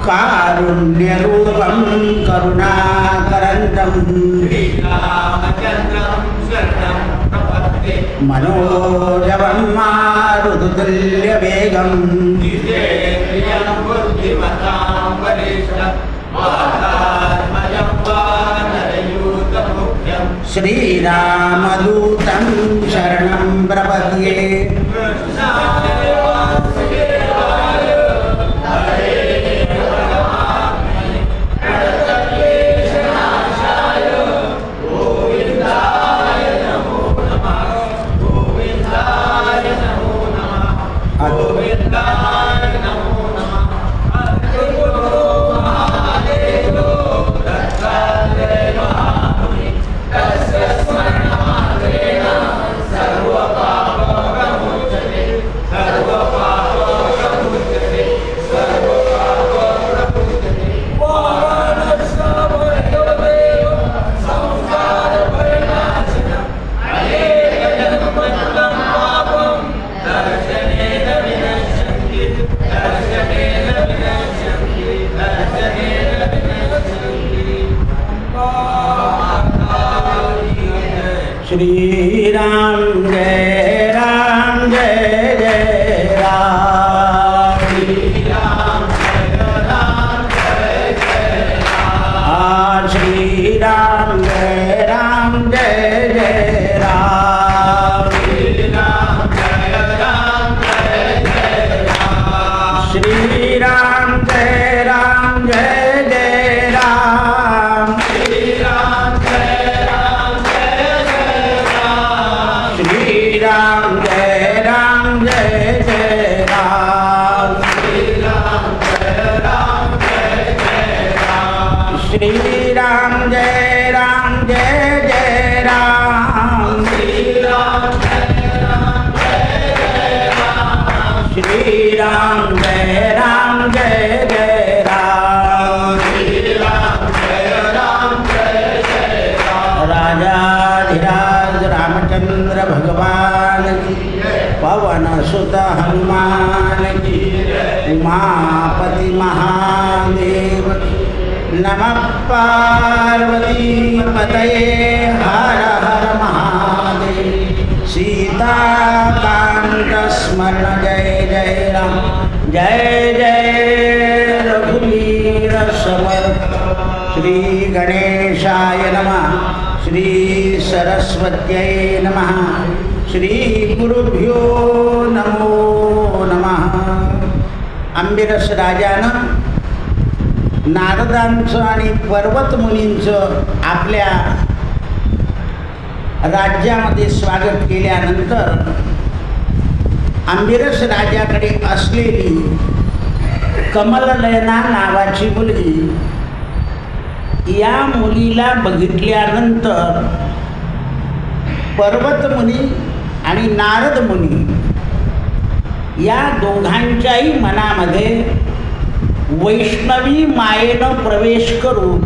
कारुण्यरूपं करुणाकरन्तं मनोजवं मारुततुल्यवेगं श्रीरामदूतं शरणं प्रपद्ये। श्री राम जय राम जय जय राम। श्री राम जय राम जय जय राम। श्री राम जय राम जय जय राम। श्री राम जय राम जय जय राम। श्री राम जय राम जय जय राम। श्री राम जय राम जय श्री राम जय राम जय जय राम। श्री राम जय राम जय जय राम। श्री राम जय राम जय जय राम। श्री राम जय राम जय जय राम। श्री राम जय राम जय जय राम। श्री राम जय राम जय जय राम। राजाधिराज रामचंद्र भगवान की, पवन सुत हनुमान की, उमापति महादेव की। नमः पार्वती पतये हर हर महादेव। सीताकांत स्मरण जय जय राम। जय जय रघुवीर समर्थ। श्री गणेशाय नमः। श्री सरस्वत्यै नमः। श्री गुरुभ्यो नमो नमः। अंबिरस राजानं नारदांचं आणि पर्वतमुनींचं आपल्या राज्यामध्ये स्वागत केल्यानंतर अंबिरस राजाकडे असलेली कमलनयना नावाची मुलगी, या मुलीला बघितल्यानंतर पर्वतमुनी आणि नारद मुनी या दोघांच्याही मनामध्ये वैष्णवी मायेनं प्रवेश करून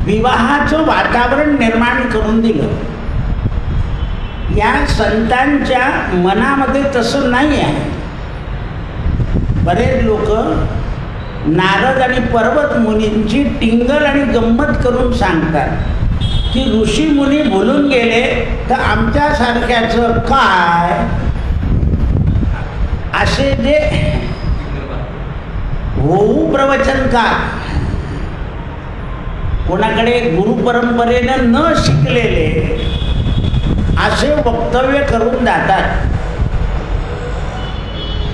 विवाहाचं वातावरण निर्माण करून दिलं. या संतांच्या मनामध्ये तसं नाही आहे. बरेच लोक नारद आणि पर्वत मुनींची टिंगल आणि गंमत करून सांगतात की ऋषी मुनी बोलून गेले तर आमच्यासारख्याचं काय, असे जे होऊ प्रवचनकार, कोणाकडे गुरुपरंपरेनं न शिकलेले असे वक्तव्य करून जातात.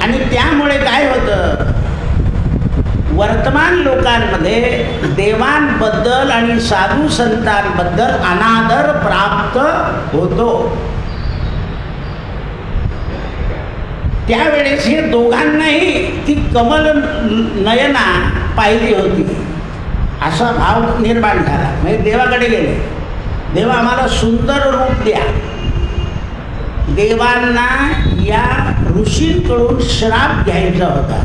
आणि त्यामुळे काय होतं, वर्तमान लोकांमध्ये देवांबद्दल आणि साधू संतांबद्दल अनादर प्राप्त होतो. त्यावेळेस हे दोघांनाही ती कमल नयना पाहिली होती, असा भाव निर्माण झाला. म्हणजे देवाकडे गेले, देवा आम्हाला सुंदर रूप द्या. देवांना या ऋषींकडून श्राप घ्यायचा होता,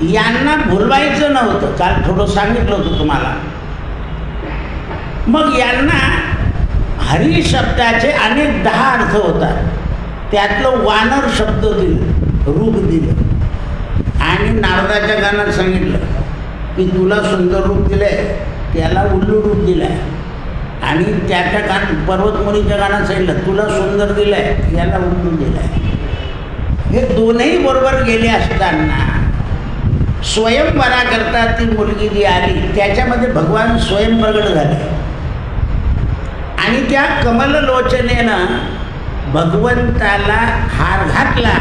यांना भुलवायचं नव्हतं. काल थोडं सांगितलं होतं तुम्हाला. मग यांना हरी शब्दाचे अनेक 10 अर्थ होतात. त्यातलं वानर शब्द दिलं. रूप दिलं आणि नारदाच्या गाण्यात सांगितलं की तुला सुंदर रूप दिलं आहे, त्याला उल्लू रूप दिलं आहे. आणि त्याच्या पर्वतमुनीच्या गाण्यात सांगितलं तुला सुंदर दिलं आहे, याला उल्लू दिलं आहे. हे दोनही बरोबर गेले असताना स्वयंवराकरता ती मुलगी जी आली त्याच्यामध्ये भगवान स्वयं प्रगट झाले आणि त्या कमललोचनेनं भगवंताला हार घातला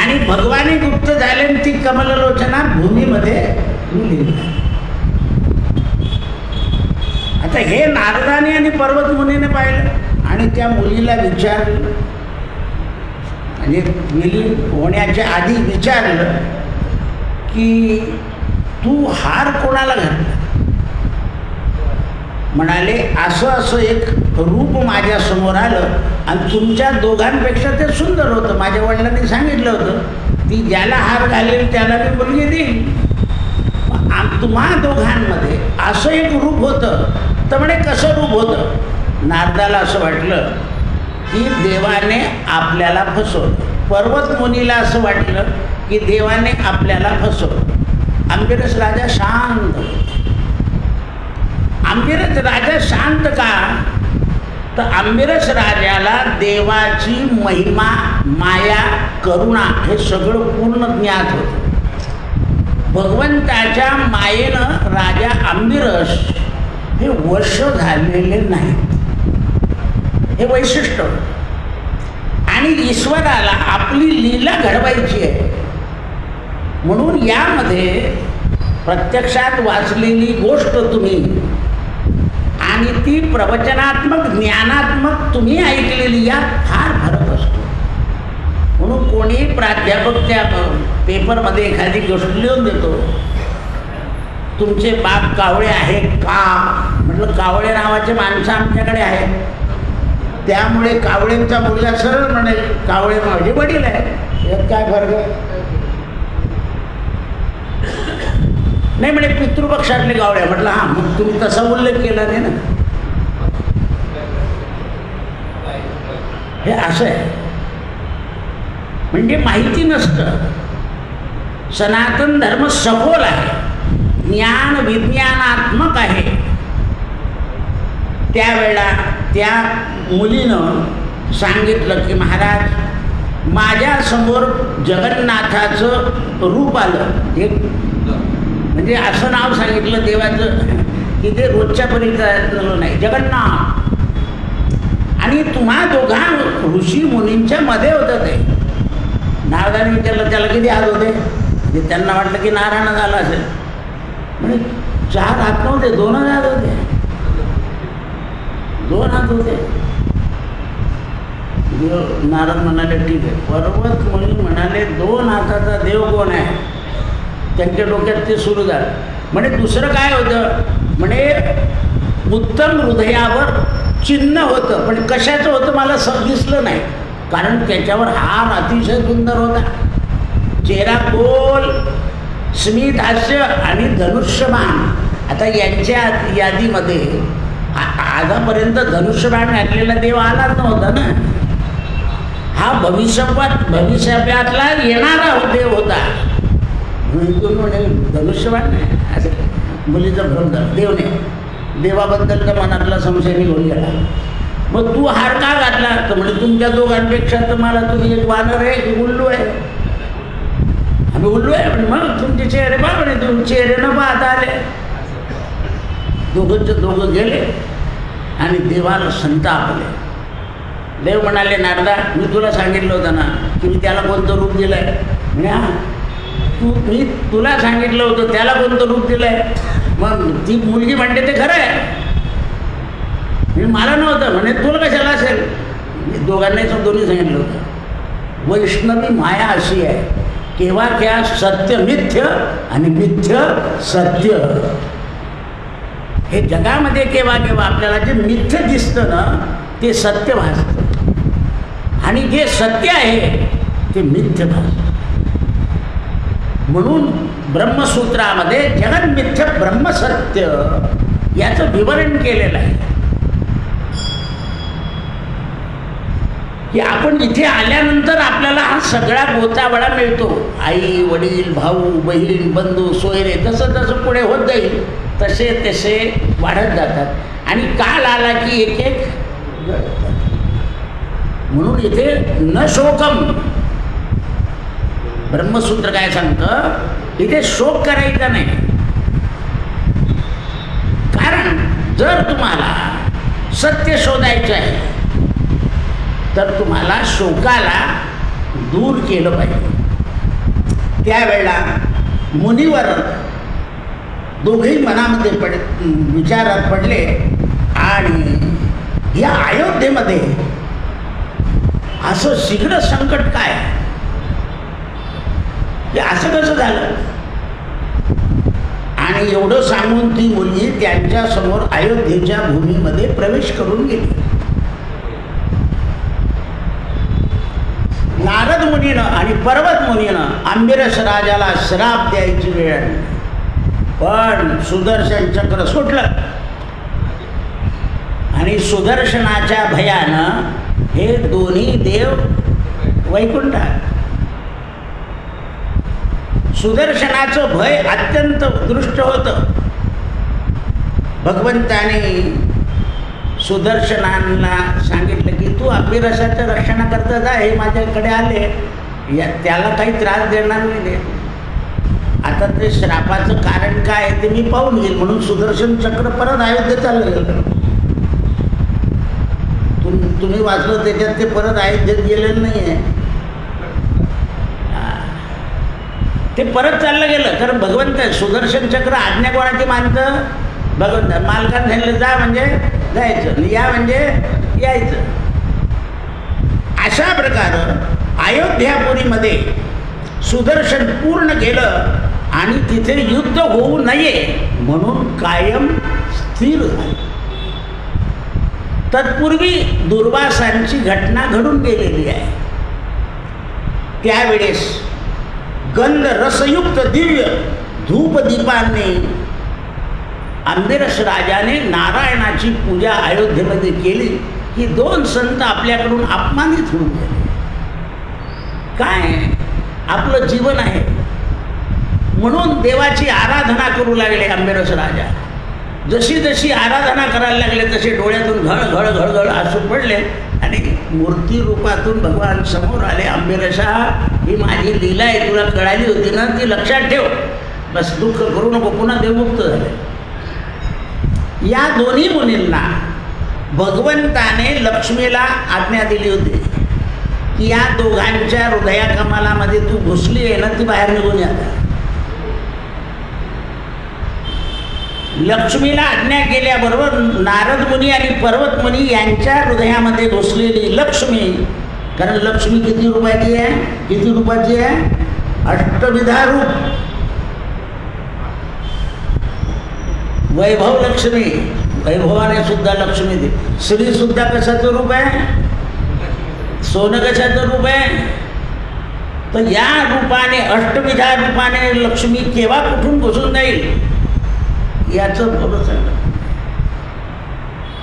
आणि भगवानी गुप्त झाले आणि ती कमललोचना भूमीमध्ये विलीन झाली. आता हे नारदाने आणि पर्वतमुनीने पाहिलं आणि त्या मुलीला विचारलं, म्हणजे विलीन होण्याच्या आधी विचारलं की तू हार कोणाला घातला. म्हणाले असं असं एक रूप माझ्या समोर आलं आणि तुमच्या दोघांपेक्षा ते सुंदर होतं. माझ्या वडिलांनी सांगितलं होतं ती ज्याला हार घालेल त्याला मी मुलगी देईन. तुम्हा दोघांमध्ये असं एक रूप होतं. तर म्हणे कसं रूप होतं. नारदाला असं वाटलं की देवाने आपल्याला फसवलं. पर्वतमुनीला असं वाटलं की देवाने आपल्याला फसवलं. अंगिरस राजा शांत. अंगिरस राजा शांत का, तर अंगिरस राजाला देवाची महिमा, माया, करुणा हे सगळं पूर्ण ज्ञात होतं. भगवंताच्या मायेनं राजा अंगिरस हे वश झालेले नाही, हे वैशिष्ट्य. आणि ईश्वराला आपली लीला घडवायची आहे म्हणून यामध्ये प्रत्यक्षात वाचलेली गोष्ट तुम्ही आणि ती प्रवचनात्मक ज्ञानात्मक तुम्ही ऐकलेली यात फार फरक असतो. म्हणून कोणी प्राध्यापक त्या पेपरमध्ये एखादी गोष्ट लिहून देतो, तुमचे बाप कावळे आहेत का. म्हटलं कावळे नावाचे माणसं आमच्याकडे आहेत, त्यामुळे कावळेंचा मुलगा सरळ म्हणेल कावळे माझे वडील आहे, यात काय फरक आहे. नाही म्हणे पितृपक्षातले कावळे. म्हटलं हां, मग तुम्ही तसा उल्लेख केला नाही ना. हे असं आहे, म्हणजे माहिती नसतं. सनातन धर्म सखोल आहे, ज्ञान विज्ञानात्मक आहे. त्यावेळेला त्या मुलीनं सांगितलं की महाराज माझ्यासमोर जगन्नाथाचं रूप आलं. एक म्हणजे असं नाव सांगितलं देवाचं की ते रोजच्या परिचयात नाही, जगन्नाथ. आणि तुम्हा दोघा ऋषी मुनींच्या मध्ये होतं ते. नारदाने विचारलं त्याला किती हात होते. म्हणजे त्यांना वाटलं की नारायण झाला असेल. म्हणजे 4 हात नव्हते, 2च हात होते. 2 हात होते. नारद म्हणाले ठीक आहे. पर्वत मुनी म्हणाले 2 हाताचा देव कोण आहे. त्यांच्या डोक्यात ते सुरू झालं. म्हणे दुसरं काय होतं. म्हणे उत्तम हृदयावर चिन्ह होतं, पण कशाचं होतं मला दिसलं नाही, कारण त्याच्यावर हार अतिशय सुंदर होता. चेहरा गोल, स्मित हास्य आणि धनुष्यबाण. आता यांच्या यादीमध्ये आजपर्यंत धनुष्यबाण घातलेला देव आलाच नव्हता ना. हा भविष्यातला येणारा देव होता. म्हणे धनुष्यबाण नाही असं मुलीचा भ्रम झाला. देव नाही, देवाबद्दलचा मनातला संशय निघून गेला. मग तू हार का घातला. तर म्हणजे तुमच्या दोघांपेक्षा तर मला तुम्ही एक वानर आहे की उल्लू आहे. आम्ही उल्लू आहे. पण मग तुमचे चेहरे पहा म्हणे, तुम्ही चेहरे न पाहता आले. दोघं गेले आणि देवाला संतापले. देव म्हणाले नारदा मी तुला सांगितलं होतं ना की मी त्याला कोणतं रूप दिलं आहे. म्हणजे हां मी तुला सांगितलं होतं त्याला कोणतं रूप दिलं आहे. मग ती मुलगी म्हणते ते खरं आहे. मी मला नव्हतं म्हणे तुला कशाला असेल. दोघांनाही दोन्ही सांगितलं होतं. वैष्णवी माया अशी आहे, केव्हा क्या सत्य मिथ्य आणि मिथ्य सत्य. हे जगामध्ये केव्हा केव्हा आपल्याला जे मिथ्य दिसतं ना ते सत्य भासतं आणि जे सत्य आहे ते मिथ्य भासतं. म्हणून ब्रह्मसूत्रामध्ये जगन मिथ्य ब्रह्मसत्य याचं विवरण केलेलं आहे. की आपण इथे आल्यानंतर आपल्याला हा सगळा गोतावळा मिळतो. आई वडील भाऊ बहीण बंधू सोयरे जसं जसं पुढे होत जाईल तसे तसे वाढत जातात आणि काल आला की एक एक म्हणून इथे न शोकम. ब्रह्मसूत्र काय सांगतं, इथे शोक करायचा नाही. कारण जर तुम्हाला सत्य शोधायचं आहे तर तुम्हाला शोकाला दूर केलं पाहिजे. त्यावेळेला मुनीवर दोघेही मनामध्ये विचारात पडले आणि या अयोध्येमध्ये असं शीघ्र संकट काय, हे असं कसं झालं. आणि एवढं सांगून ती मुलगी त्यांच्या समोर अयोध्येच्या भूमीमध्ये प्रवेश करून गेली. नारद मुनीनं आणि पर्वत मुनीनं अंबिरस राजाला श्राप द्यायची वेळ आली, पण सुदर्शन चक्र सुटलं आणि सुदर्शनाच्या भयानं हे दोन्ही देव वैकुंठात. सुदर्शनाचं भय अत्यंत दृष्ट होतं. भगवंताने सुदर्शनांना सांगितलं की तू अंबिरसाच्या रक्षणाकरता जा, हे माझ्याकडे आले, त्याला काही त्रास देणार नाही. आता ते श्रापाचं कारण काय ते मी पाहून घेईल. म्हणून सुदर्शन चक्र परत अयोध्येत चाललं गेलं. तुम्ही वाचलं त्याच्यात ते परत अयोध्येत गेलेलं नाही आहे, ते परत चाललं गेलं. कारण भगवंत सुदर्शन चक्र आज्ञा कोणाची मानतं, भगवंत. मालकानं सांगितलं जा म्हणजे जायचं, या म्हणजे यायचं. अशा प्रकारे अयोध्यापुरीमध्ये सुदर्शन पूर्ण केलं आणि तिथे युद्ध होऊ नये म्हणून कायम स्थिर झालं. तत्पूर्वी दुर्वासांची घटना घडून गेलेली आहे. त्यावेळेस गंध रसयुक्त दिव्य धूपदीपांनी अंबिरस राजाने नारायणाची पूजा अयोध्येमध्ये केली की दोन संत आपल्याकडून अपमानित होऊन गेले. काय आपलं जीवन आहे म्हणून देवाची आराधना करू लागले अंबिरस राजा. जशी जशी आराधना करायला लागले तसे डोळ्यातून घळ घळ घळ आसू पडले आणि मूर्ती रूपातून भगवान समोर आले. अंबिरसा, ही माझी लीला आहे, तुला कळाली होती ना, ती लक्षात ठेव, बस दुःख करू नको, पुन्हा देवमुक्त झाले. या दोन्ही मुनींना भगवंताने लक्ष्मीला आज्ञा दिली होती की या दोघांच्या हृदया कमलामध्ये तू घुसली आहे ना, ती बाहेर निघून येतात. लक्ष्मीला आज्ञा केल्याबरोबर नारद मुनी आणि पर्वत मुनी यांच्या हृदयामध्ये घुसलेली लक्ष्मी, कारण लक्ष्मी किती रूपाची आहे, किती रूपाची आहे, अष्टविधा रूप. वैभव लक्ष्मी, वैभवाने सुद्धा लक्ष्मी दे. श्री सुद्धा कशाचं रूप आहे, सोनं कशाचं रूप आहे. तर या रूपाने अष्टविधा रूपाने लक्ष्मी केव्हा कुठून घुसून जाईल याचं भरोसा.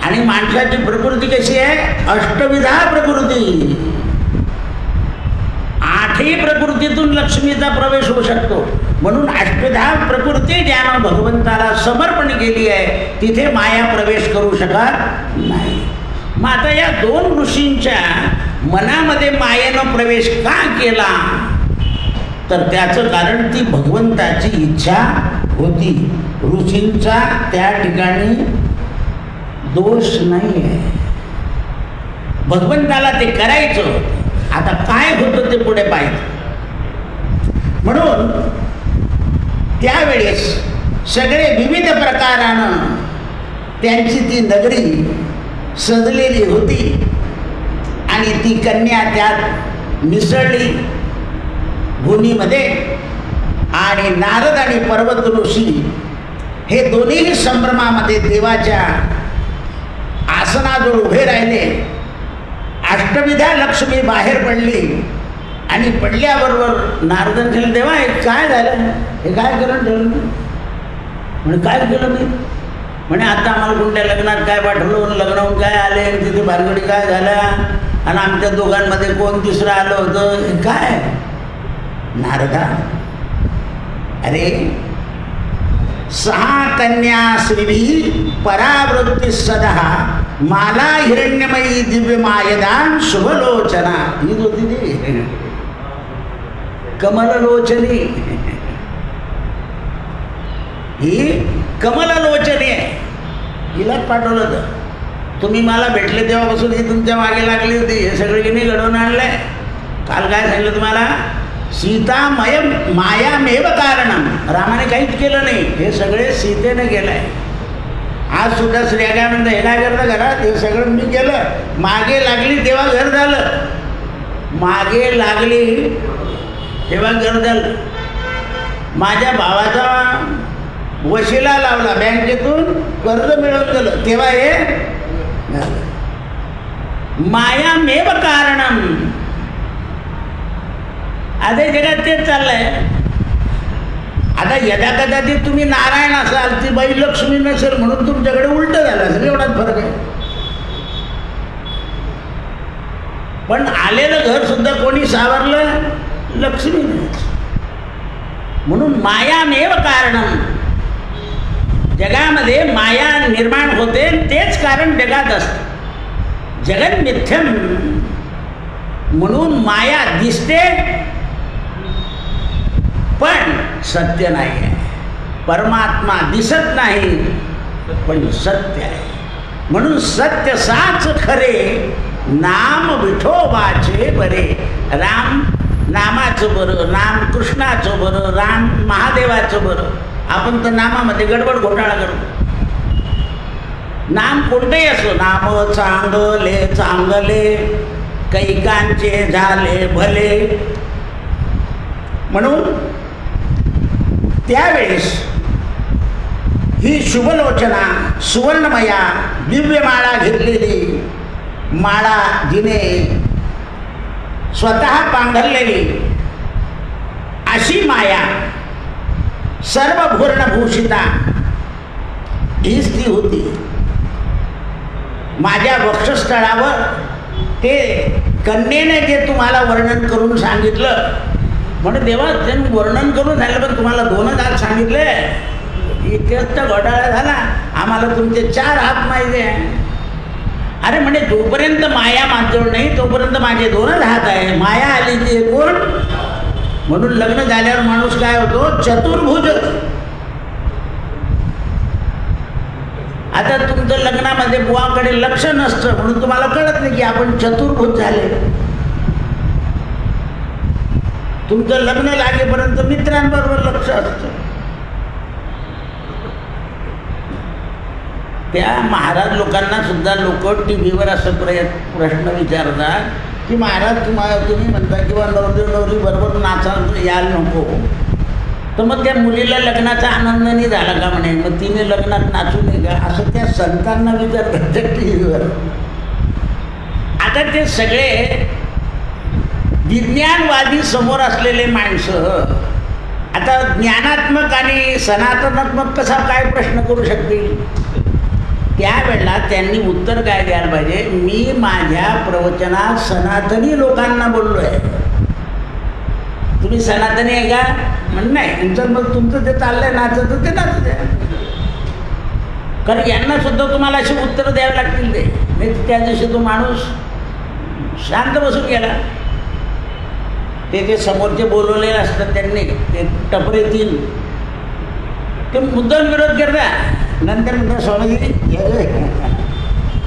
आणि माणसाची प्रकृती कशी आहे, अष्टविधा प्रकृती. आठही प्रकृतीतून लक्ष्मीचा प्रवेश होऊ शकतो. म्हणून अष्टविधा प्रकृती ज्यानं भगवंताला समर्पण केली आहे तिथे माया प्रवेश करू शकत नाही. मग आता या दोन ऋषींच्या मनामध्ये मायेनं प्रवेश का केला, तर त्याचं कारण ती भगवंताची इच्छा होती. ऋषींचा त्या ठिकाणी दोष नाही आहे, भगवंताला ते करायचं. आता काय होतं ते पुढे पाहिजे. म्हणून त्यावेळेस सगळे विविध प्रकारानं त्यांची ती नगरी सजलेली होती आणि ती कन्या त्यात मिसळली भूमीमध्ये. आणि नारद आणि पर्वत ऋषी हे दोन्हीही संभ्रमामध्ये देवाच्या आसनाजवळ उभे राहिले. अष्टविधा लक्ष्मी बाहेर पडली आणि पडल्याबरोबर नारदांनी देवा हे काय झालं, हे काय करून ठेवलं. म्हणजे काय केलं मी, म्हणे आता आम्हाला कोणत्या लग्नात काय पाठवलं, लग्नाहून काय आले, तिथे भानगडी काय झाल्या, आणि आमच्या दोघांमध्ये कोण तिसरं आलं होतं? काय नारदा? अरे 6 कन्या श्रीभी परावृत्ती सदा माला हिरण्यमयी दिव्य मायदान शुभलोचना. ही होती ती कमललोचनी. ही कमललोचनी आहे. हिलाच पाठवलं होतं. तुम्ही मला भेटले तेव्हापासून ही तुमच्या मागे लागली होती. हे सगळे की नाही घडवून आणलंय. काल काय सांगितलं तुम्हाला? सीतामय मायामेव कारणम. रामाने काहीच केलं नाही, हे सगळे सीतेने केलंय. आज सुद्धा स्त्रिया काय म्हणतात, हे काय करता घरात? हे सगळं मी केलं. मागे लागली तेव्हा घर झालं. मागे लागली तेव्हा घर झालं. माझ्या भावाचा वशिला लावला, बँकेतून कर्ज मिळवून गेलं, तेव्हा हे झालं. मायामेव कारणम. आता जगात तेच चाललंय. आता यदा कदाचित तुम्ही नारायण असाल, ती बाई लक्ष्मी नसेल म्हणून तुमच्याकडे उलट झालं असेल, एवढाच फरक आहे. पण आलेलं घर सुद्धा कोणी सावरलं? लक्ष्मी. म्हणून मायामेव कारणम. जगामध्ये माया निर्माण होते, तेच कारण जगात असतं. जगन मिथ्यम. म्हणून माया दिसते पण सत्य नाही आहे. परमात्मा दिसत नाही पण सत्य आहे. म्हणून सत्य साच खरे, नाम विठोबाचे बरे. राम नामाचं बरं, नाम कृष्णाचं बरं, राम महादेवाचं बरं. आपण तर नामामध्ये गडबड घोटाळा करतो. नाम कोणतेही असो, नाम चांगले चांगले कैकांचे झाले भले. म्हणून त्यावेळेस ही शुभलोचना सुवर्णमया दिव्य माळा घेतलेली, माळा जिने स्वतः पांघरलेली अशी माया सर्व भूषिता हीच ती होती. माझ्या वक्षस्थळावर ते कन्येने जे तुम्हाला वर्णन करून सांगितलं, म्हणजे देवा त्यांनी वर्णन करून झालं, पण तुम्हाला 2 हात सांगितले. इतक्यात घोटाळा झाला. आम्हाला तुमचे 4 हात माहिती आहे. अरे म्हणजे जोपर्यंत माया माझ्याजवळ नाही तोपर्यंत माझे 2 हात आहे. माया आली की एकूण. म्हणून लग्न झाल्यावर माणूस काय होतो? चतुर्भुज. आता तुमचं लग्नामध्ये बुवाकडे लक्ष नसतं म्हणून तुम्हाला कळत नाही की आपण चतुर्भुज झाले. तुमचं लग्न लागेपर्यंत मित्रांबरोबर लक्ष असतं. त्या महाराज लोकांना सुद्धा लोक टीव्हीवर असं प्रश्न विचारतात की महाराज तुम्ही म्हणता किंवा नवरी बरोबर नाचा यायला नको, तर मग त्या मुलीला लग्नाचा आनंद नाही झाला का म्हणे, मग तिने लग्नात नाचू नये का, असं त्या संतांना विचारतात त्या टीव्हीवर. आता ते सगळे विज्ञानवादी समोर असलेले माणसं आता ज्ञानात्मक आणि सनातनात्मक कसा काय प्रश्न करू शकतील? त्यावेळेला त्यांनी उत्तर काय द्यायला पाहिजे? मी माझ्या प्रवचनात सनातनी लोकांना बोललो आहे. तुम्ही सनातनी आहे का? म्हणजे नाही. यांचं मग तुमचं जे चाललंय नाचतं ते नाचू द्या, कारण यांना सुद्धा तुम्हाला अशी उत्तरं द्यावी लागतील. ते नाही त्या दिवशी तो माणूस शांत बसून गेला. ते समोरचे बोलवलेले असतात त्यांनी ते टपरे 3 ते मुद्दाम विरोध करता. नंतर म्हणतात स्वामीजी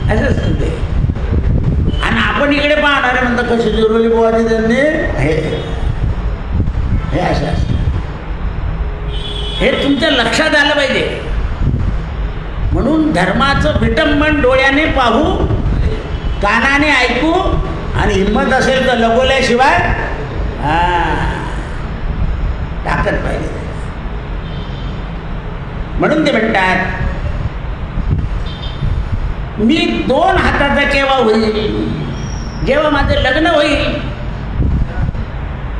असं असतं ते. आणि आपण इकडे पाहणारे म्हणतात कशी जुरवली बोवाची त्यांनी हे असं असतं. हे तुमच्या लक्षात आलं पाहिजे. म्हणून धर्माचं विटंबन डोळ्याने पाहू, कानाने ऐकू आणि हिंमत असेल तर लगवल्याशिवाय ताकद पाहिजे. म्हणून ते म्हणतात मी 2 हाताचा केव्हा होईल? जेव्हा माझं लग्न होईल.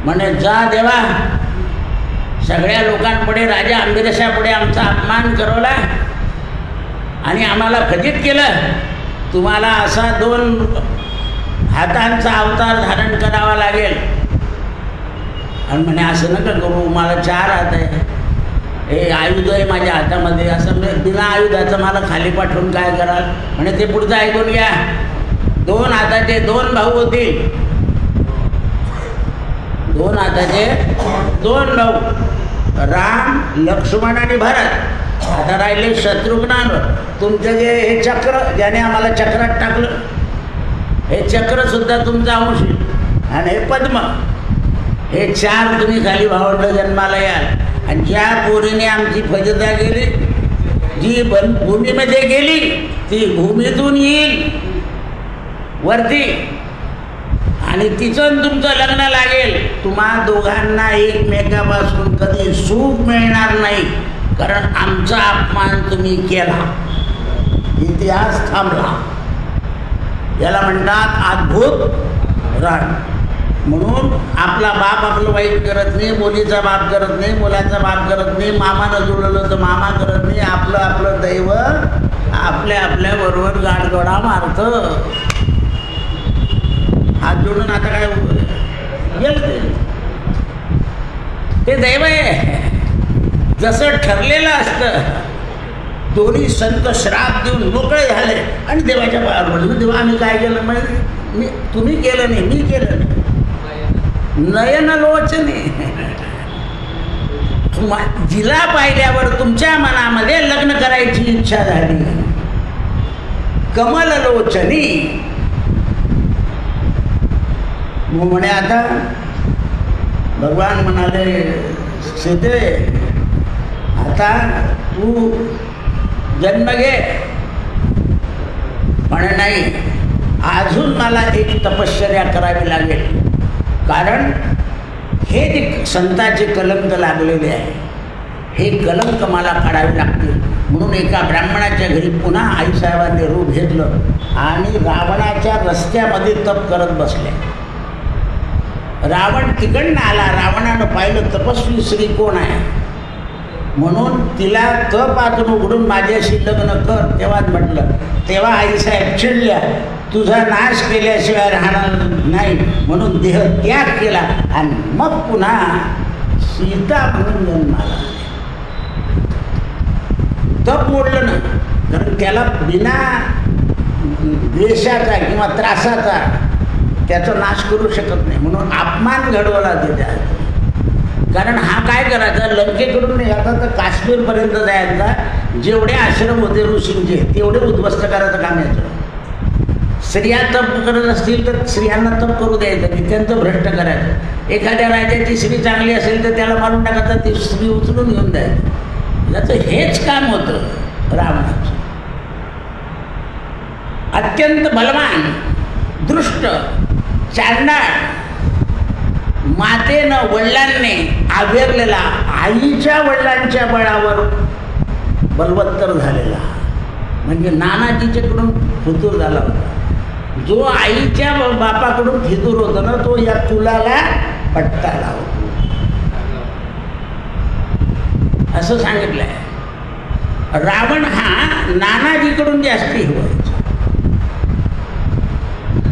म्हणे जा देवा, सगळ्या लोकांपुढे राजा अंबिरशापुढे आमचा अपमान करवला आणि आम्हाला फजित केलं. तुम्हाला असा 2 हातांचा अवतार धारण करावा लागेल. आणि म्हणे असं नका करू, मला 4 हात आहे, हे आयुध आहे माझ्या हातामध्ये, असं बिना आयुधाचं मला खाली पाठवून काय कराल. म्हणे ते पुढचं ऐकून घ्या. 2 हाताचे 2 भाऊ होतील, 2 हाताचे 2 भाऊ, राम, लक्ष्मण आणि भरत. आता राहिले शत्रुघ्न. तुमचं जे हे चक्र, ज्याने आम्हाला चक्रात टाकलं, हे चक्र सुद्धा तुमचा अंश. आणि हे पद्म, हे 4 तुम्ही खाली भावंड जन्माला याल. आणि ज्या पोरीने आमची फजता गेली, जी भूमीमध्ये गेली, ती भूमीतून येईल वरती, आणि तिचं तुमचं लग्न लागेल. तुम्हा दोघांना एकमेकापासून कधी सुख मिळणार नाही, कारण आमचा अपमान तुम्ही केला, इतिहास थांबला. याला म्हणतात अद्भुत रण. म्हणून आपला बाप आपलं वाईट करत नाही, मुलीचा बाप करत नाही, मुलाचा बाप करत नाही, मामानं जुळलं तर मामा करत नाही. आपलं आपलं दैव आपल्या आपल्या बरोबर गाडगोडा मारतं. हात जोडून आता काय गेलं ते दैव आहे. जसं ठरलेलं असतं. दोन्ही संत श्राप देऊन मोकळे झाले आणि देवाच्या पायावर पडले. देवा आम्ही काय केलं म्हणजे तुम्ही केलं नाही, मी केलं नाही. नयनलोचने, जिला पाहिल्यावर तुमच्या मनामध्ये लग्न करायची इच्छा झाली. कमललोचनी म्हणे. आता भगवान म्हणाले सीते, आता तू जन्म घे. म्हणे नाही, अजून मला एक तपश्चर्या करावी लागेल, कारण हे जे संतांचे कलंक लागलेले आहे, हे कलंक मला काढावे लागतील. म्हणून एका ब्राह्मणाच्या घरी पुन्हा आईसाहेबांनी रूप घेतलं आणि रावणाच्या रस्त्यामध्ये तप करत बसले. रावण तिकडनं आला. रावणानं पाहिलं तपस्वी स्त्री कोण आहे, म्हणून तिला तप आतून उघडून माझ्याशी लग्न कर. तेव्हाच म्हटलं. तेव्हा आईसाहेब चिडल्या, तुझा नाश केल्याशिवाय राहणार नाही, म्हणून देह त्याग केला आणि मग पुन्हा सीता म्हणून जन्माला. तप मोडलं ना, कारण त्याला बिना द्वेषाचा किंवा त्रासाचा त्याचा नाश करू शकत नाही. म्हणून अपमान घडवला त्याच्या. कारण हा काय करायचा, लंकेकडून निघाला तर काश्मीरपर्यंत जायचा. जेवढे आश्रम होते ऋषींचे तेवढे उद्ध्वस्त करायचं काम यायचं. स्त्रिया तप करत असतील तर स्त्रियांना तप करू द्यायचं नाही, त्यांचं भ्रष्ट करायचं. एखाद्या राजाची स्त्री चांगली असेल तर त्याला मारून टाकायचं, ती स्त्री उचलून घेऊन द्यायचं. याचं हेच काम होतं रावणाचं. अत्यंत बलवान, दृष्ट, चांडाळ, मातेनं वडिलांनी आवेरलेला, आईच्या वडिलांच्या बळावर बलवत्तर झालेला, म्हणजे नानाजीच्याकडून फितूर झाला होता. जो आईच्या बापाकडून फितूर होता ना, तो या तुलाला पट्टा लावतो असं सांगितलंय. रावण हा नानाजीकडून जास्ती व्हायचा.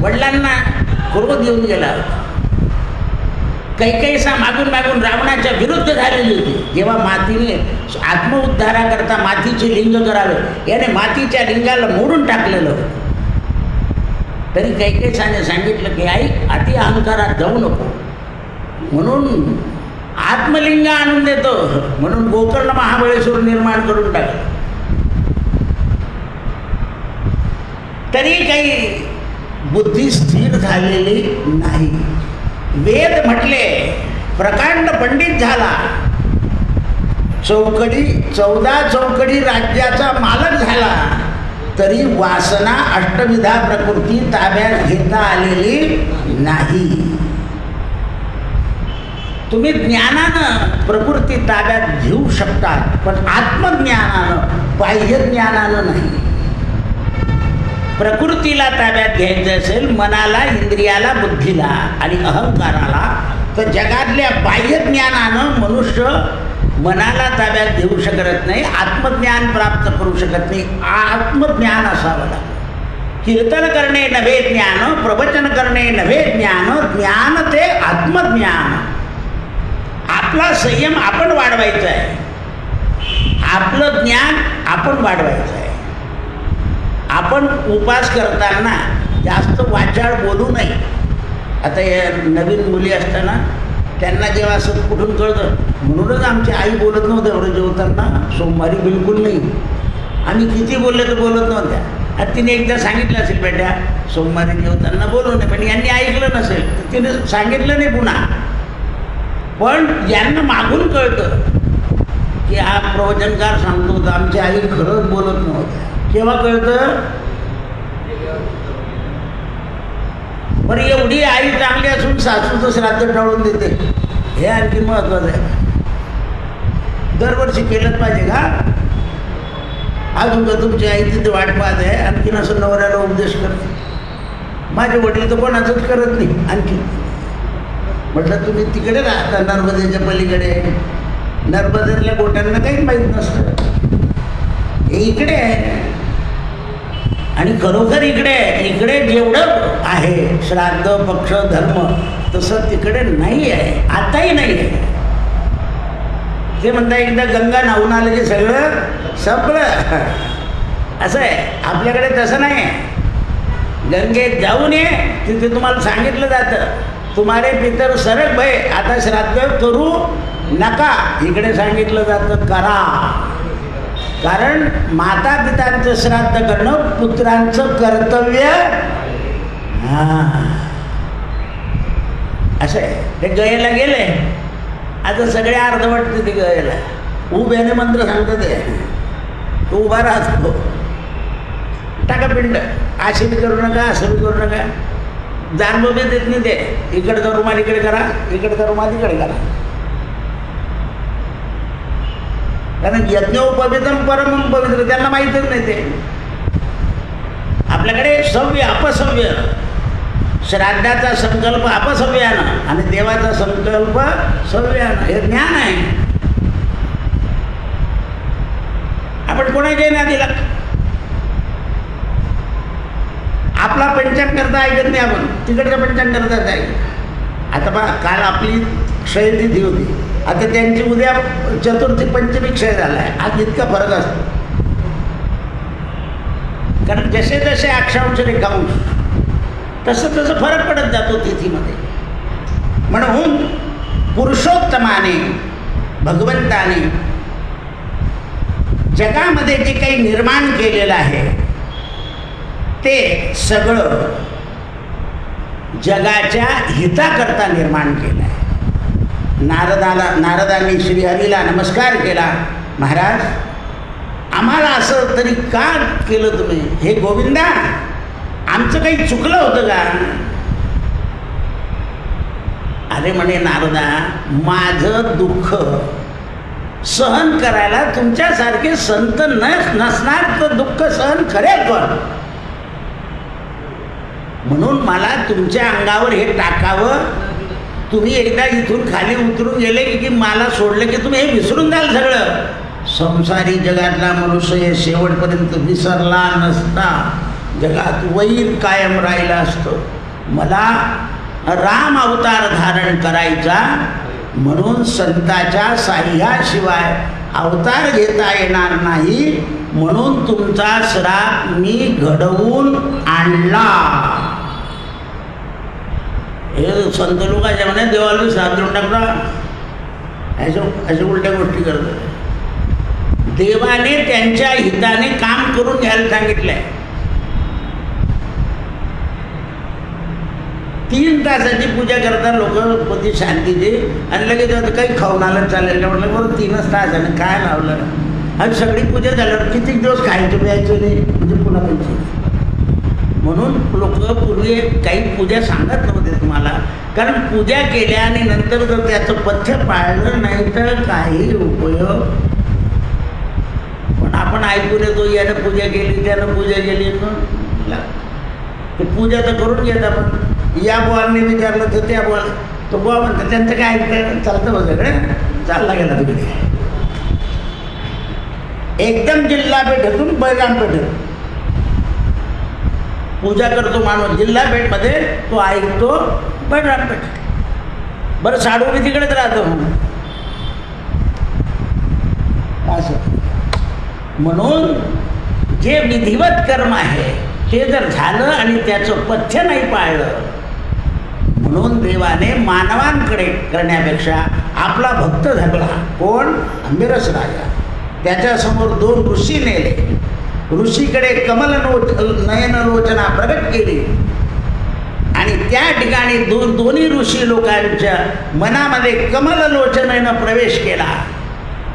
वडिलांना क्रोध येऊन गेला होता. कैकेयीसा मागून मागून रावणाच्या विरुद्ध झालेली होती. जेव्हा मातीने आत्मउद्धाराकरता मातीचे लिंग करावे, याने मातीच्या लिंगाला मोडून टाकलेलं होतं. तरी कैकेयीसाने सांगितलं की आई, अति अहंकारात जाऊ नको, म्हणून आत्मलिंग आणून देतो. म्हणून गोकर्ण महाबळेश्वर निर्माण करून टाकलं. तरी काही बुद्धी स्थिर झालेली नाही. वेद म्हटले, प्रकांड पंडित झाला, 14 चौकडी राज्याचा मालक झाला, तरी वासना अष्टविधा प्रकृती ताब्यात घेता आलेली नाही. तुम्ही ज्ञानानं प्रकृती ताब्यात घेऊ शकतात, पण आत्मज्ञानानं, बाह्य ज्ञानानं नाही. प्रकृतीला ताब्यात घ्यायचं असेल, मनाला, इंद्रियाला, बुद्धीला आणि अहंकाराला, तर जगातल्या बाह्य ज्ञानानं मनुष्य मनाला ताब्यात घेऊ शकत नाही, आत्मज्ञान प्राप्त करू शकत नाही. आत्मज्ञान असावं लागतं. कीर्तन करणे नव्हे ज्ञान, प्रवचन करणे नव्हे ज्ञान, ज्ञान ते आत्मज्ञान. आपला संयम आपण वाढवायचा आहे, आपलं ज्ञान आपण वाढवायचं आहे. आपण उपास करताना जास्त वाचाळ बोलू नये. आता या नवीन मुली असताना त्यांना जेव्हा असं कुठून कळतं, म्हणूनच आमची आई बोलत नव्हतं एवढं जेवताना, सोमवारी बिलकुल नाही. आम्ही किती बोलले तर बोलत नव्हत्या. आता तिने एकदा सांगितलं असेल, बेटा सोमवारी जेवताना बोलू नये, पण यांनी ऐकलं नसेल तर तिने सांगितलं नाही पुन्हा. पण यांना मागून कळतं की हा प्रवचनकार सांगतो होता, आमची आई खरंच बोलत नव्हत्या. केव्हा कळतं? बरं, एवढी आई चांगली असून सासूचं श्राद्ध टाळून देते, हे आणखी महत्वाचं आहे. दरवर्षी केलंच पाहिजे का? अजून का तुमची आई तिथे वाट पाहत आहे, आणखीन असं नवऱ्याला उपदेश करते. माझे वडील तर कोणाचंच करत नाही. आणखी म्हटलं तुम्ही तिकडे राहता नर्मदेच्या पलीकडे, नर्मदेतल्या गोट्यांना काहीच माहीत नसतं, हे इकडे आहे. आणि खरोखर इकडे जेवढं आहे श्राद्ध पक्ष धर्म तसं तिकडे नाही आहे, आताही नाही आहे. ते म्हणता एकदा गंगा नाहून आलं की सगळं संपलं, असं आहे. आपल्याकडे तसं नाही. गंगेत जाऊन ये, तिथे तुम्हाला सांगितलं जातं तुम्हारे पितर सरक भय, आता श्राद्ध करू नका. इकडे सांगितलं जातं करा. कारण माता पितांचं श्राद्ध करणं पुत्रांचं कर्तव्य. असं आहे. ते गयेला गेले, आता सगळे अर्धवट तिथे गयेला उभ्याने मंत्र सांगतात, तू उभा राहतो, टाका पिंड, असे बी करू नका असं बी करू नका. जाणबं बी देत नाही ते, इकडचा रुमाल इकडे करा, इकडचा रुमाल इकडे करा. कारण यज्ञोपवितम परमम पवित्र त्यांना माहीतच नाही. ते आपल्याकडे सव्य अपसव्य, श्राद्धाचा संकल्प अपसव्यानं आणि देवाचा संकल्प सव्यानं, हे ज्ञान आहे. आपण कोणाच्याही नादी लागतो. आपला पंचांग करता ऐकत नाही, आपण तिकडचा पंचांग करताच ऐकत. आता बघा, काल आपली क्षयतिथी होती, आता त्यांची उद्या चतुर्थी पंचमी क्षय झाला आहे. आज इतका फरक असतो. कारण जसे जसे अक्षांश रेखांश तसं तसं फरक पडत जातो तिथीमध्ये. म्हणून पुरुषोत्तमाने भगवंताने जगामध्ये जे काही निर्माण केलेलं आहे ते सगळं जगाच्या हिताकरता निर्माण केलं आहे. नारदांनी श्रीहरीला नमस्कार केला, महाराज आम्हाला असं तरी का केलं तुम्ही? हे गोविंदा, आमचं काही चुकलं होतं का? अरे म्हणे नारदा, माझं दुःख सहन करायला तुमच्यासारखे संत नसणार तर दुःख सहन करेल कोण? म्हणून मला तुमच्या अंगावर हे टाकावं. तुम्ही एकदा इथून खाली उतरून गेले की मला सोडलं की तुम्ही हे विसरून जाल सगळं. संसारी जगातला मनुष्य हे शेवटपर्यंत विसरला नसता जगात वैर कायम राहिला असतो. मला राम अवतार धारण करायचा, म्हणून संताच्या साह्याशिवाय अवतार घेता येणार नाही, म्हणून तुमचा श्राप मी घडवून आणला. हे संत लोकांच्या म्हणे देवाला श्राप देऊन टाकला, अशा उलट्या गोष्टी करतात. देवाने त्यांच्या हिताने काम करून घ्यायला सांगितलंय. 3 तासाची पूजा करतात लोक पती शांतीची, आणि लगेच आता काही खाऊन आलं चालेल का? म्हटलं बरं 3च तास आणि काय लावलं? आणि सगळी पूजा झाल्यावर किती दिवस खायचं प्यायचं नाही, म्हणजे पुन्हा पैसे. म्हणून लोक पूर्वी काही पूजा सांगत नव्हते तुम्हाला, कारण पूजा केल्या आणि नंतर जर त्याचं पथ्य पाळलं नाही तर काही उपयोग. पण आपण ऐकून येतो, यानं पूजा केली त्यानं पूजा केली, ते पूजा तर करून घेत आपण. या बुवांनी विचारलं तर त्या बुवा, तो बुवा म्हणतात त्यांचं काय ऐकतं, चालतं बघ सगळं. चालला गेला तिकडे एकदम जिल्हा पेठेतून बैराम पेठेत पूजा करतो माणूस जिल्हा पेठमध्ये, तो ऐकतो बळराम पेठ. बरं साडू बी तिकडेच राहतो असं. म्हणून जे विधिवत कर्म आहे ते जर झालं आणि त्याचं पथ्य नाही पाळलं, म्हणून देवाने मानवांकडे करण्यापेक्षा आपला भक्त धरला. कोण? अंबिरस राजा. त्याच्यासमोर 2 ऋषी नेले. ऋषीकडे नयनलोचना प्रगट केली आणि त्या ठिकाणी दोन्ही ऋषी लोकांच्या मनामध्ये कमललोचनेनं प्रवेश केला.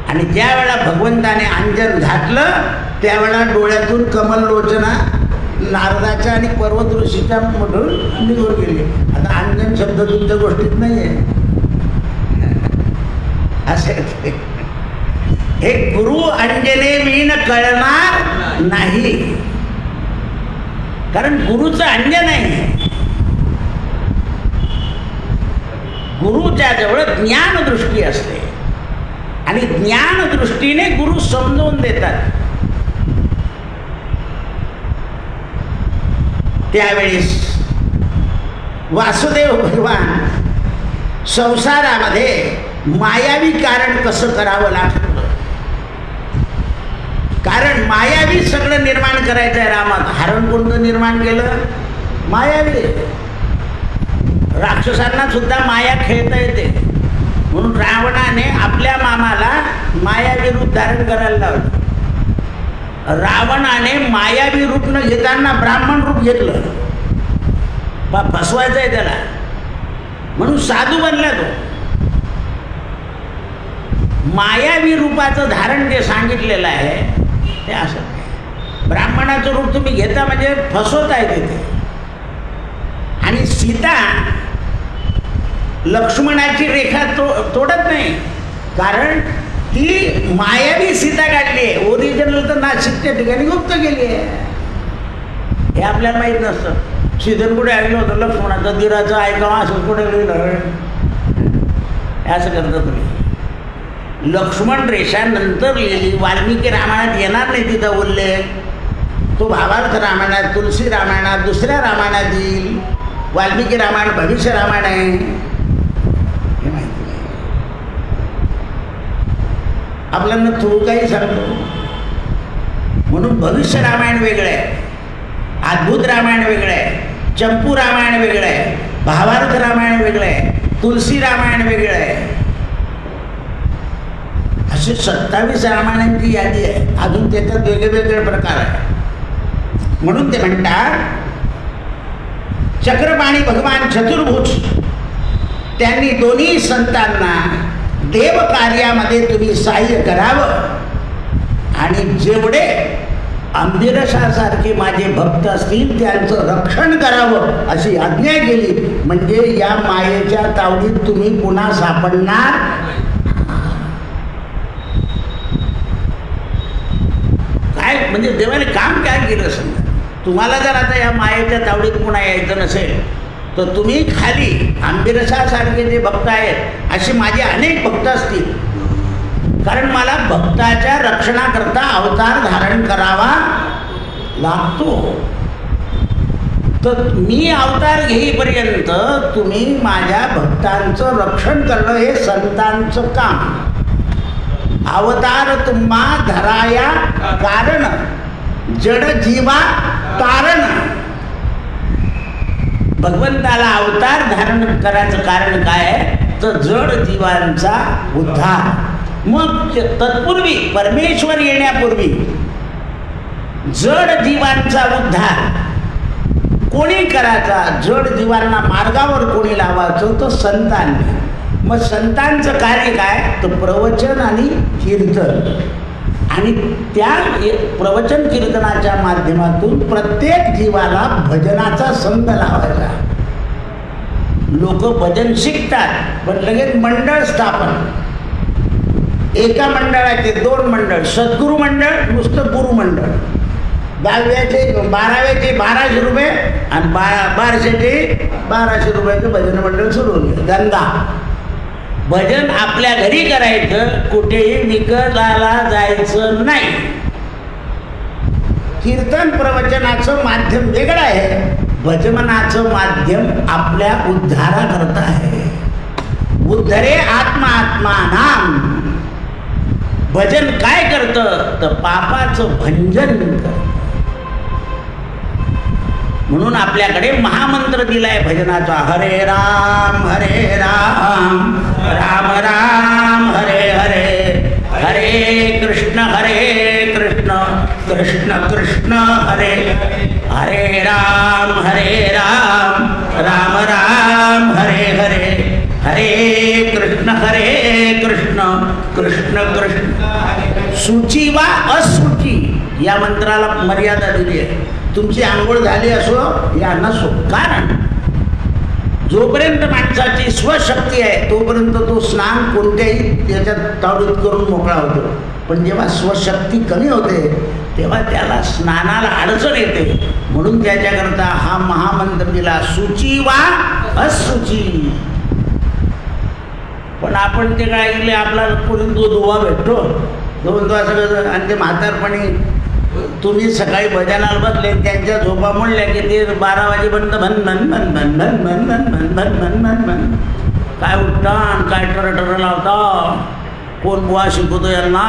आणि ज्यावेळा भगवंताने अंजन घातलं त्यावेळा डोळ्यातून कमललोचना नारदाच्या आणि पर्वत ऋषीच्या मधून निघून गेली. आता अंजन शब्द तुमच्या गोष्टीत नाही आहे असे. हे गुरु अंजने विण कळणार नाही, कारण गुरुचं अंजन आहे. गुरुच्या जवळ ज्ञानदृष्टी असते आणि ज्ञानदृष्टीने गुरु समजवून देतात. त्यावेळेस वासुदेव भगवान संसारामध्ये मायावी कारण कसं करावं लागतं. कारण मायावी सगळं निर्माण करायचं आहे रामात. हरण कोणतं निर्माण केलं? मायावी. राक्षसांना सुद्धा माया खेळता येते, म्हणून रावणाने आपल्या मामाला मायावी रूप धारण करायला लावलं. रावणाने मायावी रूप न घेताना ब्राह्मण रूप घेतलं. फसवायचं आहे त्याला, म्हणून साधू बनला तो. मायावी रूपाचं धारण जे सांगितलेलं आहे ते असं. ब्राह्मणाचं रूप तुम्ही घेता म्हणजे फसवताय तिथे. आणि सीता लक्ष्मणाची रेखा तोडत नाही, कारण ती मायावी सीता काढली आहे. ओरिजिनल तर नाशिकच्या ठिकाणी गुप्त गेली आहे. हे आपल्याला माहीत नसतं. सीधन कुठे ऐकलं होतं लक्ष्मणाचं दिराचं ऐकावं असं कुठे गेलं असं करता तुम्ही. लक्ष्मण रेषा नंतर लिहिली. वाल्मिकी रामायणात येणार नाही तिथं उल्लेख. तो भावार्थ रामायणात, तुलसी रामायणात, दुसऱ्या रामायणात येईल. वाल्मिकी रामायण भविष्य रामायण आहे हे माहिती नाही. आपल्याला थोडं काही सांगतो. म्हणून भविष्य रामायण वेगळं आहे, अद्भुत रामायण वेगळं आहे, चंपू रामायण वेगळं आहे, भावार्थ रामायण वेगळं आहे, तुलसी रामायण वेगळं आहे. असे 27 रामायणांची यादी आहे. अजून त्याच्यात वेगवेगळे प्रकार आहे. म्हणून ते म्हणतात चक्रपाणी भगवान चतुर्भुज त्यांनी दोन्ही संतांना देव कार्यामध्ये तुम्ही सहाय्य करावं आणि जेवढे अंबिरसासारखे माझे भक्त असतील त्यांचं रक्षण करावं अशी आज्ञा केली. म्हणजे या मायेच्या तावडीत तुम्ही पुन्हा सापडणार. काय म्हणजे देवाने काम काय केलं समजा. तुम्हाला जर आता या मायेच्या तावडीत पुन्हा यायचं नसेल तर तुम्ही खाली अंबिरसासारखे जे भक्त आहेत असे माझे अनेक भक्त असतील. कारण मला भक्ताच्या रक्षणाकरता अवतार धारण करावा लागतो. तर मी अवतार घेईपर्यंत तुम्ही माझ्या भक्तांचं रक्षण करणं हे संतांचं काम. अवतार तुम्हा धराया कारण जड जीवा तारण. भगवंताला अवतार धारण करायचं कारण काय आहे तर जड जीवांचा उद्धार. मग तत्पूर्वी परमेश्वर येण्यापूर्वी जड जीवांचा उद्धार कोणी करायचा? जड जीवांना मार्गावर कोणी लावायचं? तर संतांनी. मग संतांचं कार्य काय तर प्रवचन आणि कीर्तन. आणि त्या प्रवचन कीर्तनाच्या माध्यमातून प्रत्येक जीवाला भजनाचा संग लावायचा. लोक भजन शिकतात पण लगेच मंडळ स्थापन. एका मंडळाचे 2 मंडळ, सद्गुरू मंडळ, नुसतं गुरु मंडळ. 10व्याचे 12व्याचे 1200 रुपये आणि 1200चे 1200 रुपयाचं भजन मंडळ सुरू होईल. धंदा. भजन आपल्या घरी करायचं, कुठेही विकताला जायचं नाही. कीर्तन प्रवचनाचं माध्यम वेगळं आहे, भजमनाचं माध्यम आपल्या उद्धाराकरता आहे. उद्धरे आत्मा आत्मानाम. भजन काय करतं तर पापाचं भंजन करतं. म्हणून आपल्याकडे महामंत्र दिलाय भजनाचा, हरे राम राम राम हरे हरे, हरे कृष्ण कृष्ण कृष्ण हरे हरे, राम राम राम हरे हरे, हरे कृष्ण कृष्ण कृष्ण. शुची वा अशुची या मंत्राला मर्यादा दिली आहे. तुमची आंघोळ झाली असो या नसो, कारण जोपर्यंत माणसाची स्वशक्ती आहे तोपर्यंत तो स्नान कोणत्याही याच्यात तावडीत करून मोकळा होतो. पण जेव्हा स्वशक्ती कमी होते तेव्हा त्याला स्नानाला अडचण येते. म्हणून त्याच्याकरता हा महामंत्र दिला, शुची वा अशुची. पण आपण ते काय केले, आपला कोणी तो धुवा भेटतो दोन तास आणि ते म्हातारपणी तुम्ही सकाळी भजनाला बसले त्यांच्या झोपा म्हणल्या की ते 12 वाजेपर्यंत भन भन भन भन भन भन भन भन भन भन भन भन काय उठता काय टरटर लावता, कोण बुवा शिकवतो यांना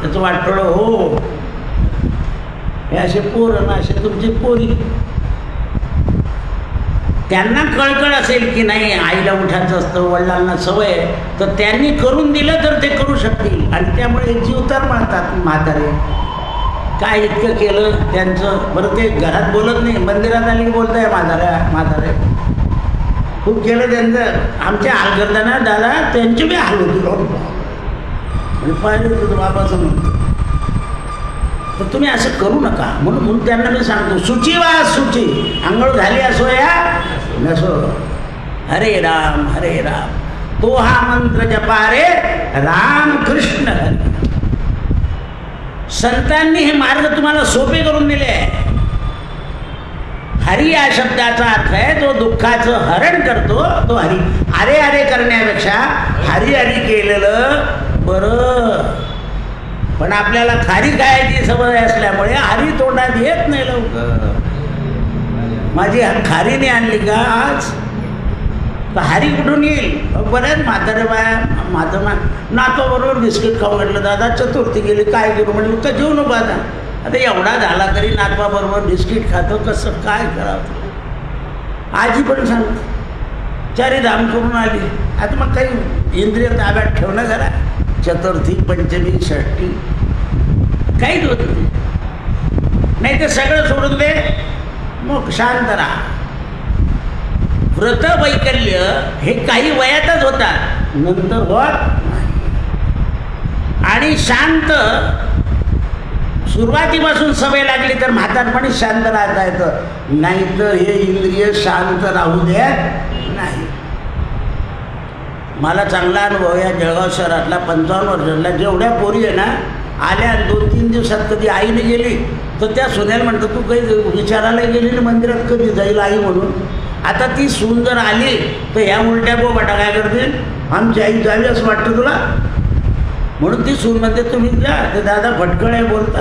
त्याचं वाटलं. हो हे असे पोरं ना, असे तुमची पोरी, त्यांना कळकळ असेल की नाही आईला उठायचं असतं, वडिलांना सवय, तर त्यांनी करून दिलं तर ते करू शकतील. आणि त्यामुळे जीवतर मारतात म्हातारे. काय इतकं केलं त्यांचं, बरं ते घरात बोलत नाही, मंदिरात आली बोलताय म्हातारे खूप केलं त्यांचं. आमचे हाल करताना दादा त्यांचे बी हाल होते, पाहिजे तुझं बाबाचं म्हणतो. तर तुम्ही असं करू नका. म्हणून त्यांना मी सांगतो, शुची वा शुची, आंघोळ झाली असो या नसो, हरे राम. तो हा मंत्र जपा रे राम कृष्ण हरे. संतांनी हे मार्ग तुम्हाला सोपे करून दिले आहे. हरी या शब्दाचा अर्थ आहे जो दुःखाचं हरण करतो तो हरी. अरे अरे करण्यापेक्षा हरी हरी केलेलं बरं. पण आपल्याला खारी खायची सवय असल्यामुळे हरी तोंडात येत नाही लवकर. माझी खारीने आणली का आज तर हरी कुठून येईल. बऱ्याच म्हातारे बाया नातो बरोबर बिस्किट खाऊ म्हटलं, दादा चतुर्थी गेली काय करू म्हटलं, का जेवू नको आता. आता एवढा झाला तरी नातवाबरोबर बिस्किट खातो, कसं काय करावं. आजी पण सांगते चारीधाम करून आली, आता मग काही इंद्रिय ताब्यात ठेवणं जरा. चतुर्थी पंचमी षष्टी काहीच होत नाही, तर सगळं सोडून दे, मग शांत राहा. व्रत वैकल्य हे काही वयातच होतात, नंतर होत. आणि शांत सुरुवातीपासून सवय लागली तर म्हातारपणी शांत राहता येतं, नाहीतर हे इंद्रिय शांत राहू देत नाही. मला चांगला अनुभव या जळगाव शहरातला 55 वर्षातला. जेवढ्या पोरी आहे ना आल्या 2-3 दिवसात कधी आईने गेली तर त्या सुनेला म्हणतं, तू काही विचारायला गेली ना मंदिरात कधी जाईल आई म्हणून. आता ती सून जर आली तर ह्या उलट्या बोबाटा काय करतील, आमची आई जावी असं वाटतं तुला. म्हणून ती सून म्हणते तुम्ही जा, ते दादा फटकळ आहे बोलता.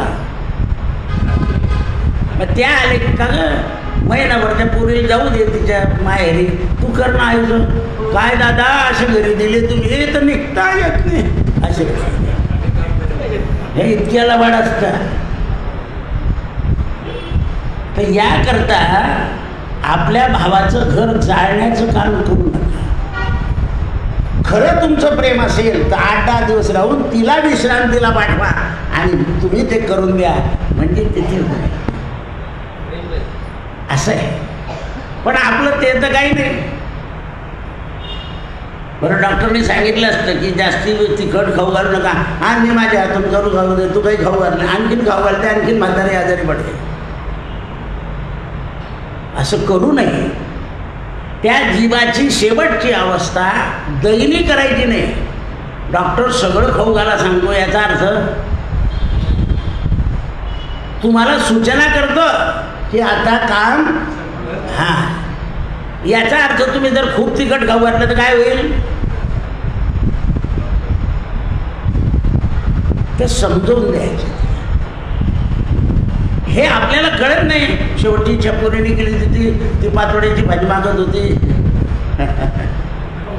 मग त्या आले का ग महिनाभर त्या पोरीला जाऊ दे तिच्या माहेरी, तू कर ना आईचं. काय दादा असे घरी दिले तुम्ही तर निघता येत नाही असे, हे इतक्याला वाढ असतात. तर याकरता आपल्या भावाचं घर जाळण्याचं काम करू नका. खरं तुमचं प्रेम असेल तर 8-10 दिवस राहून तिला विश्रांतीला पाठवा आणि तुम्ही ते करून द्या, म्हणजे तिथे असं आहे. पण आपलं ते तर काही नाही. बरं डॉक्टरने सांगितलं असतं की जास्ती तिखट खाऊ घालू नका, आणि मी माझ्या हातून करू घालू दे, तू काही खाऊ घालणे, आणखीन खाऊ घालते, आणखीन म्हातारे आजारी पडते. असं करू नये. त्या जीवाची शेवटची अवस्था दैनी करायची नाही. डॉक्टर सगळं खाऊ घाला सांगतो याचा अर्थ तुम्हाला सूचना करतो की आता काम याचा अर्थ तुम्ही जर खूप तिखट खाऊ घातलं तर काय होईल ते समजून द्यायचे. हे आपल्याला कळत नाही. शेवटची चपुरीने केली ती पातोड्याची भाजी मागत होती.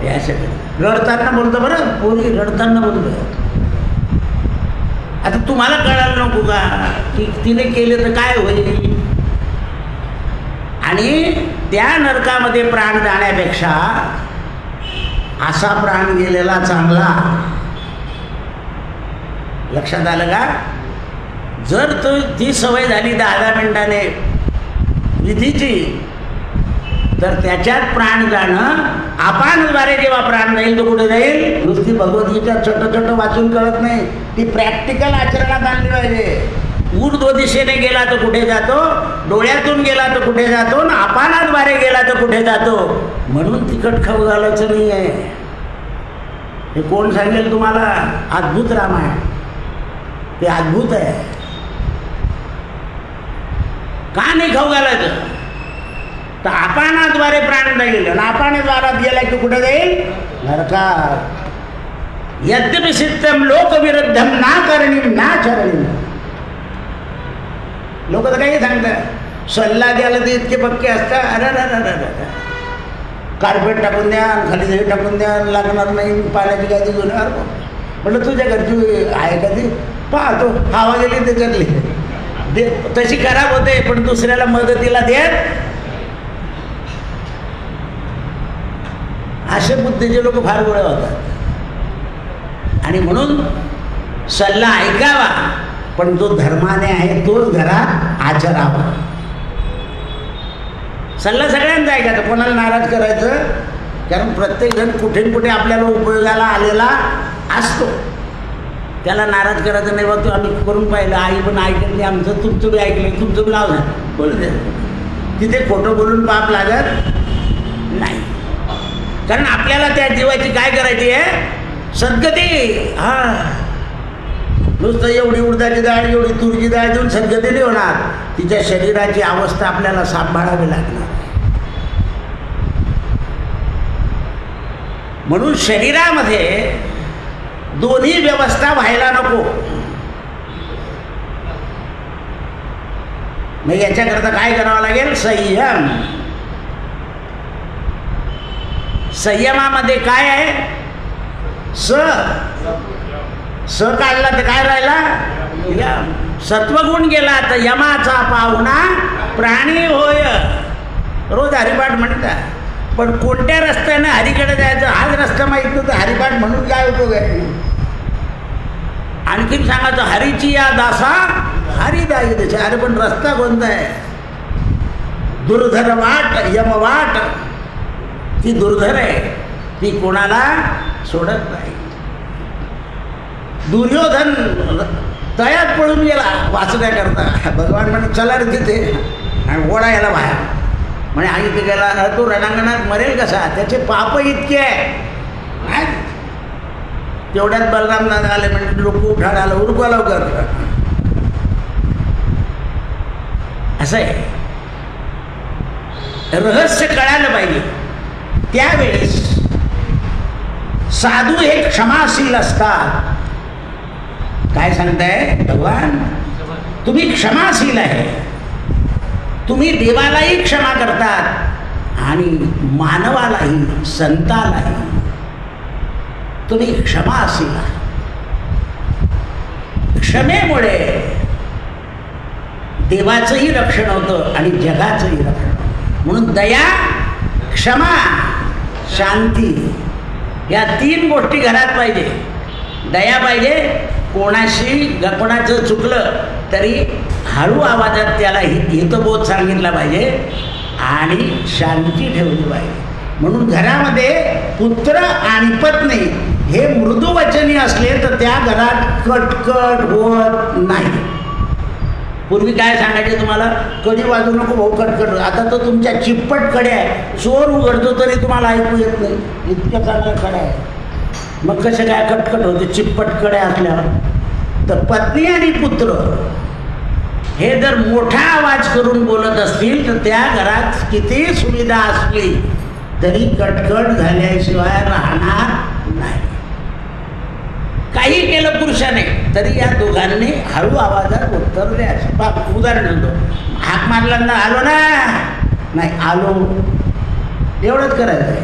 हे असं रडताना बोलतो बरं, पोरी रडताना बोलतो. आता तुम्हाला कळायला नको का की तिने केले तर काय होईल. आणि त्या नरकामध्ये प्राण जाण्यापेक्षा असा प्राण गेलेला चांगला. लक्षात आलं का. जर ती सवय झाली 10 मिनिटाने विधीची, तर त्याच्यात प्राण जाणं अपानद्वारे जेव्हा प्राण जाईल तो कुठे जाईल. नुसती भगवद्गीता छोटं छोटं वाचून कळत नाही, ती प्रॅक्टिकल आचरणात आणली पाहिजे. ऊर्ध्व दिशेने गेला तर कुठे जातो, डोळ्यातून गेला तर कुठे जातो, आणि अपानाद्वारे गेला तर कुठे जातो. म्हणून तिखट खाऊ घालायचं नाही आहे. हे कोण सांगेल तुम्हाला. अद्भुत रामायण, ते अद्भुत आहे. का नाही खाऊ घालायचं. तर अपानाद्वारे प्राण जाईल, आणि अपानाद्वारात गेला की कुठे जाईल, नरकात. यद्यपि सिद्धम लोकविरुद्धम ना करणीम ना चरणीम. लोक तर काही सांगतात, सल्ला द्यायला ते इतके पक्के असतात. अरे कार्पेट टाकून द्या, खाली दही टाकून द्या, लागणार नाही, पाण्याची गादी घेऊन. म्हटलं तुझ्या घरची आहे का ती, पाहतो हवा गेली ते करली दे, तशी खराब होते, पण दुसऱ्याला मदतीला देत. असे बुद्धीचे लोक फार गोळे होतात. आणि म्हणून सल्ला ऐकावा, पण जो धर्माने आहे तोच घरात आचरावा. सल्ला सगळ्यांचा ऐकायचा, कोणाला नाराज करायचं. कारण प्रत्येक जण कुठे कुठे आपल्याला उपयोगाला आलेला असतो. त्याला नाराज करायचं नाही. बा तू आम्ही करून पाहिलं, आई पण ऐकलं नाही आमचं, तुमचं बी ऐकलं, तुमचं बी लावलं बोलू दे. तिथे खोटं बोलून पाप लागत नाही. कारण आपल्याला त्या जीवाची काय करायची आहे, सद्गती. नुसतं एवढी उडदाची डाळ, एवढी तुरीची डाळ देऊन सद्गती नाही होणार. तिच्या शरीराची अवस्था आपल्याला सांभाळावी लागणार. म्हणून शरीरामध्ये दोन्ही व्यवस्था व्हायला नको. मग याच्याकरता काय करावं लागेल, संयम. संयमामध्ये काय आहे, स काढला तर काय राहिला, यम. सत्वगुण गेला तर यमाचा पाहुणा प्राणी होय. रोज हरिपाठ म्हणतात, पण कोणत्या रस्त्याने हरीकडे जायचं हाच रस्ता माहीत नव्हतं. हरिपाठ म्हणून काय उपयोग आहे. आणखीन सांगायचं, हरीची या दासा हरिदाई देश. अरे पण रस्ता कोणता आहे, दुर्धर वाट, यमवाट. ती दुर्धर आहे, ती कोणाला सोडत नाही. दुर्योधन तळ्यात पळून गेला वाचण्याकरता. भगवान म्हणे चला रे तिथे, आणि ओढा याला बाहेर. म्हणे आई तिथे गेला, तो रणांगणात मरेल कसा, त्याचे पाप इतके आहे. तेवढ्यात बलराम दादा आले, म्हणजे लोक उठायला आलं, उरकवा लवकर. असं आहे. रहस्य कळायला पाहिजे. त्यावेळेस साधू हे क्षमाशील असतात. काय सांगताय भगवान, तुम्ही क्षमाशील आहे. तुम्ही देवालाही क्षमा करतात आणि मानवालाही, संतालाही तुम्ही क्षमाशील आहे. क्षमेमुळे देवाचंही रक्षण होतं आणि जगाचंही रक्षण होतं. म्हणून दया, क्षमा, शांती या 3 गोष्टी घरात पाहिजे. दया पाहिजे, कोणाचं चुकलं तरी हळू आवाजात त्याला हितबोध सांगितला पाहिजे, आणि शांती ठेवली पाहिजे. म्हणून घरामध्ये पुत्र आणि पत्नी हे मृदुवचनी असले तर त्या घरात कटकट होत नाही. पूर्वी काय सांगायचे तुम्हाला, कडी वाजू नको भाऊ, कटकट. आता तर तुमच्या चिप्पट कड्या आहे, चोर उघडतो तरी तुम्हाला ऐकू येत नाही, इतक्या चांगल्या कड्या आहे. मग कसे काय कटकट होते चिप्पट कड्या असल्यावर. तर पत्नी आणि पुत्र हे जर मोठा आवाज करून बोलत असतील तर त्या घरात किती सुविधा असली तरी कटकट झाल्याशिवाय राहणार नाही. काही केलं पुरुषाने तरी या दोघांनी हळू आवाजात उत्तर द्यायचं. उदाहरण देतो, हाक मारल्यानंतर आलो ना, नाही आलो एवढंच करायचं आहे.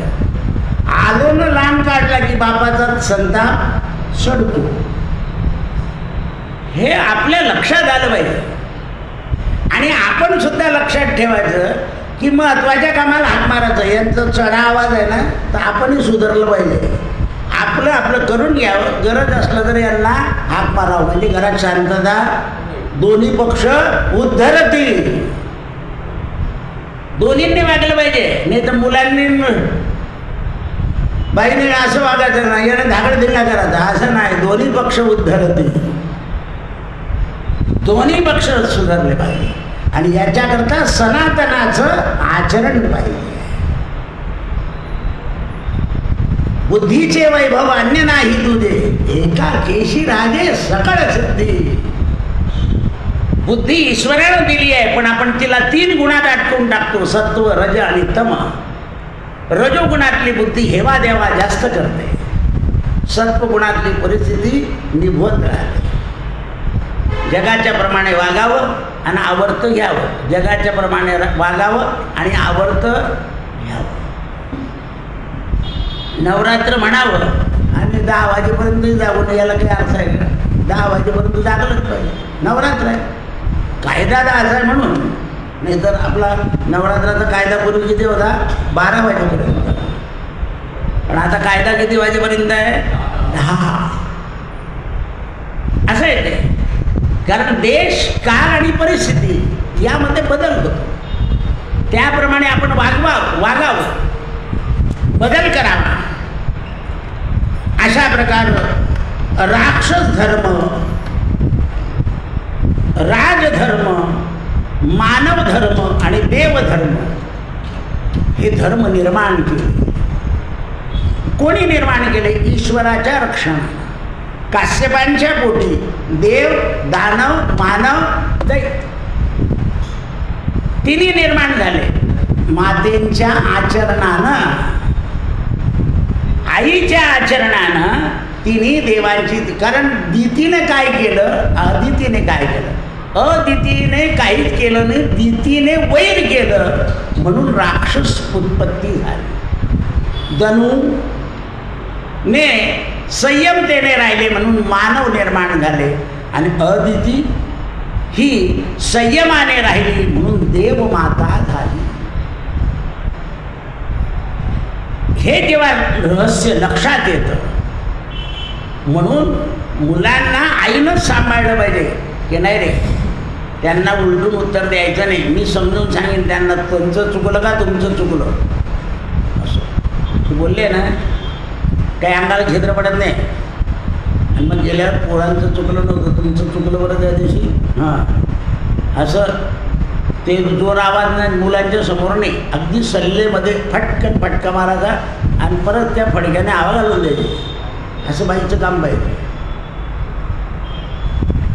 आलो ना लांब काढला की बापाचा संताप सडतो. हे आपल्या लक्षात आलं पाहिजे आणि आपण सुद्धा लक्षात ठेवायचं की महत्वाच्या कामाला हाक मारायचं. यांचा चढा आवाज आहे ना तर आपणही सुधारलं पाहिजे. आपलं आपलं करून घ्यावं, गरज असलं तर यांना हाक मारावं म्हणजे घरात शांतता, दोन्ही पक्ष उद्धरतील. दोन्हींनी वागलं पाहिजे. नाही तर मुलांनी बाईने असं वागायचं नाही, याने धागडधिंगा करायचा असं नाही. दोन्ही पक्ष उद्धरतील, दोन्ही पक्ष सुधारले पाहिजे आणि याच्याकरता सनातनाचं आचरण पाहिजे. बुद्धीचे वैभव अन्य नाही तुझे, एका केशी राजे सकळ सिद्धी. बुद्धी ईश्वरानं दिली आहे पण आपण तिला 3 गुणात अटकून टाकतो, सत्व, रज आणि तम. रजोगुणातली बुद्धी हेवा देवा जास्त करते, सत्वगुणातली परिस्थिती निभवत राहते. जगाच्या प्रमाणे वागावं आणि आवडतं घ्यावं, जगाच्या प्रमाणे वागावं आणि आवडतं घ्यावं. नवरात्र म्हणावं आणि 10 वाजेपर्यंत जागून, याला काही अर्थ आहे का? 10 वाजेपर्यंत जागलंच पाहिजे, नवरात्र आहे. कायदा असा आहे म्हणून, नाही तर आपला नवरात्राचा कायदा पूर्वी किती होता? 12 वाजेपर्यंत. पण आता कायदा किती वाजेपर्यंत आहे? 10. असं आहे ते. कारण देश, काळ आणि परिस्थिती यामध्ये बदल होतो, त्याप्रमाणे आपण वागावं, बदल करावा. अशा प्रकार राक्षस धर्म, राजधर्म, मानव धर्म आणि देवधर्म हे धर्म निर्माण केले. कोणी निर्माण केले? ईश्वराच्या रक्षणाला. काश्यपांच्या पोटी देव, दानव, मानव, दैत्य तिन्ही निर्माण झाले. मातेच्या आचरणानं, आईच्या आचरणानं तिन्ही देवांची, कारण दितीने काय केलं, अदितीने काय केलं. अदितीने काहीच केलं नाही, दितीने वैर केलं म्हणून राक्षस उत्पत्ती झाली. धनु ने संयमतेने राहिले म्हणून मानव निर्माण झाले आणि अदिती ही संयमाने राहिली म्हणून देवमाता झाली. हे जेव्हा रहस्य लक्षात येतं म्हणून मुलांना आईनंच सांभाळलं पाहिजे की नाही रे, त्यांना उलटून उत्तर द्यायचं नाही. मी समजून सांगेन त्यांना, तुमचं चुकलं का तुमचं चुकलं असं बोलले ना काही अंगाला छिद्र पडत नाही. आणि मग गेल्यावर पोरांचं चुकलं नव्हतं, तुमचं चुकलं बरं त्या दिवशी. हां, असं ते जोर आवाज नाही मुलांच्या समोर नाही, अगदी सल्लेमध्ये फटकन फटका मारायचा आणि परत त्या फडक्याने आवाज घालून द्यायचे. असं बाईचं काम पाहिजे,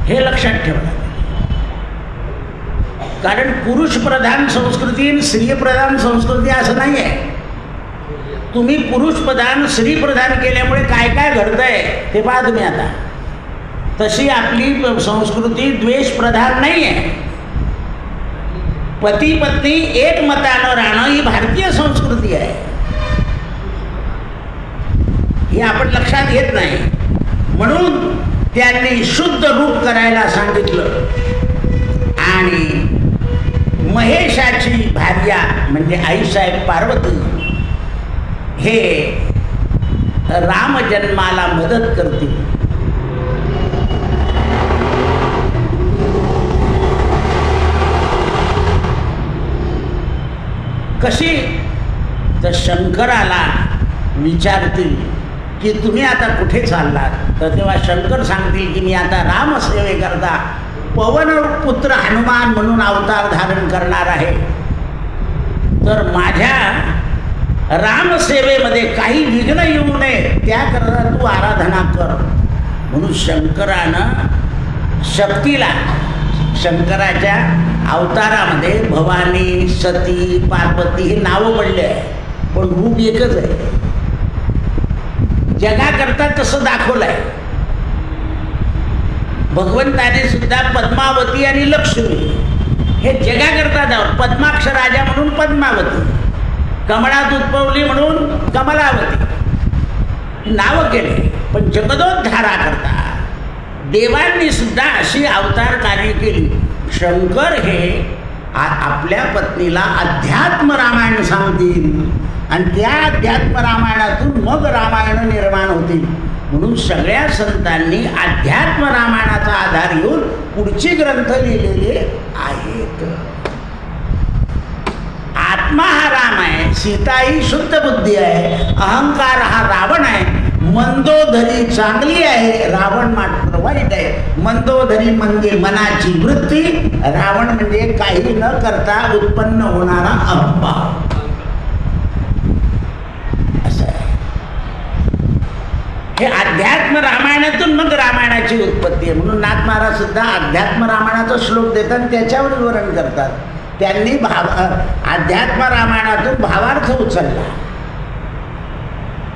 हे लक्षात ठेवा. कारण पुरुषप्रधान संस्कृती आणि स्त्रीप्रधान संस्कृती असं नाही आहे. तुम्ही पुरुषप्रधान स्त्रीप्रधान केल्यामुळे काय काय घडतंय ते पहा तुम्ही. आता तशी आपली संस्कृती द्वेषप्रधान नाही आहे. पती पत्नी एकमतानं राहणं ही भारतीय संस्कृती आहे. हे आपण लक्षात घेत नाही म्हणून त्यांनी शुद्ध रूप करायला सांगितलं. आणि महेशाची भार्या म्हणजे आईसाहेब पार्वती हे रामजन्माला मदत करतील. कशी? तर शंकराला विचारतील की तुम्ही आता कुठे चाललात, तर तेव्हा शंकर सांगतील की मी आता रामसेवेकरता पवनपुत्र हनुमान म्हणून अवतार धारण करणार आहे. तर माझ्या रामसेवेमध्ये काही विघ्न येऊ नये त्याकरता तू आराधना कर. म्हणून शंकरानं शक्तीला, शंकराच्या अवतारामध्ये भवानी, सती, पार्वती हे नावं पडले आहे पण रूप एकच आहे. जगाकरता तसं दाखवलं आहे. भगवंताने सुद्धा पद्मावती आणि लक्ष्मी हे जगाकरता जाऊन पद्माक्ष राजा म्हणून पद्मावती, कमळात उद्भवली म्हणून कमलावती नावं केले. पण जगदोद्धारा करता देवांनी सुद्धा अशी अवतार कार्य केली. शंकर हे आपल्या पत्नीला अध्यात्म रामायण सांगतील आणि त्या अध्यात्म रामायणातून मग रामायण निर्माण होतील. म्हणून सगळ्या संतांनी अध्यात्म रामायणाचा आधार घेऊन पुढचे ग्रंथ लिहिलेले आहेत. आत्मा हा राम आहे, सीता ही शुद्ध बुद्धी आहे, अहंकार हा रावण आहे, मंदोदरी चांगली आहे, रावण मात्र वाईट आहे. मंदोदरी म्हणजे मनाची वृत्ती, रावण म्हणजे काही न करता उत्पन्न होणारा अहंभाव. हे अध्यात्म रामायणातून मग रामायणाची उत्पत्ती आहे. म्हणून नाथ महाराज सुद्धा अध्यात्म रामायणाचा श्लोक देतात, त्याच्यावर विवरण करतात. त्यांनी अध्यात्म रामायणातून भावार्थ उचलला,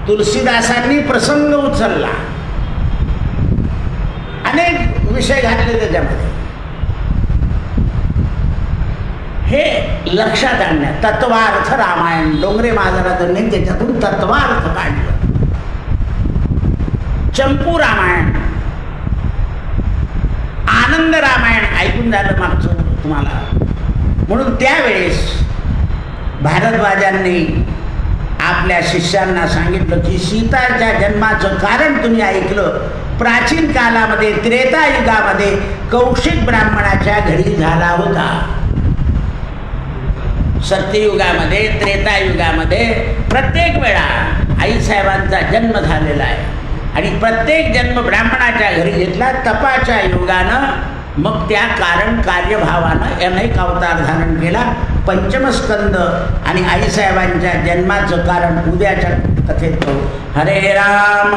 तुलसीदासांनी प्रसंग उचलला, अनेक विषय घातले त्याच्यामध्ये. हे लक्षात आणण्या तत्वार्थ रामायण डोंगरे महाराजांनी त्याच्यातून तत्वार्थ काढलं. चंपू रामायण, आनंद रामायण ऐकून झालं मागचं तुम्हाला. म्हणून त्यावेळेस भारद्वाजांनी आपल्या शिष्यांना सांगितलं की सीताच्या जन्माचं कारण तुम्ही ऐकलं. प्राचीन कालामध्ये त्रेतायुगामध्ये कौशिक ब्राह्मणाच्या घरी झाला होता. सत्ययुगामध्ये त्रेतायुगामध्ये प्रत्येक वेळा आईसाहेबांचा जन्म झालेला आहे आणि प्रत्येक जन्म ब्राह्मणाच्या घरी घेतला. तपाच्या योगानं मग त्या कारण कार्यभावानं अनेक अवतार धारण केला. पंचमस्कंद आणि आईसाहेबांच्या जन्माचं कारण उद्याच्या कथेत पाहू. हरे राम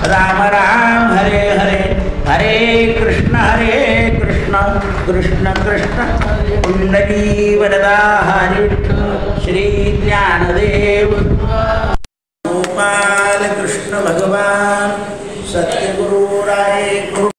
राम राम हरे हरे, हरे कृष्ण कृष्ण कृष्ण पुंडली वरदा हरे. श्री ज्ञानदेव गोपाल कृष्ण भगवान सत्यगुरु राय